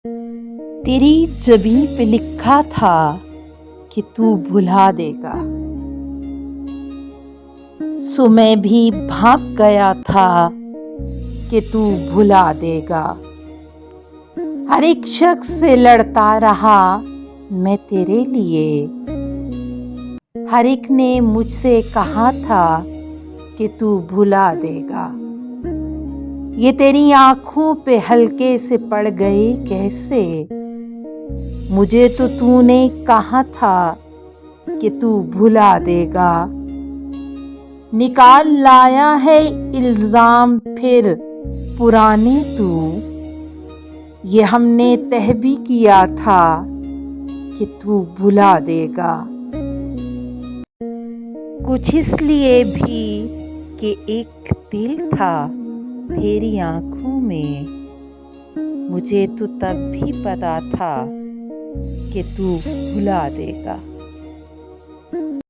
तेरी जबीं पे लिखा था कि तू भुला देगा, सो मैं भी भाग गया था कि तू भुला देगा। हर एक शख्स से लड़ता रहा मैं तेरे लिए, हर एक ने मुझसे कहा था कि तू भुला देगा। ये तेरी आँखों पे हल्के से पड़ गए कैसे, मुझे तो तूने कहा था कि तू भुला देगा। निकाल लाया है इल्ज़ाम फिर पुराने तू, ये हमने तय भी किया था कि तू भुला देगा। कुछ इसलिए भी कि एक दिल था तेरी आँखों में, मुझे तो तब भी पता था कि तू भुला देगा।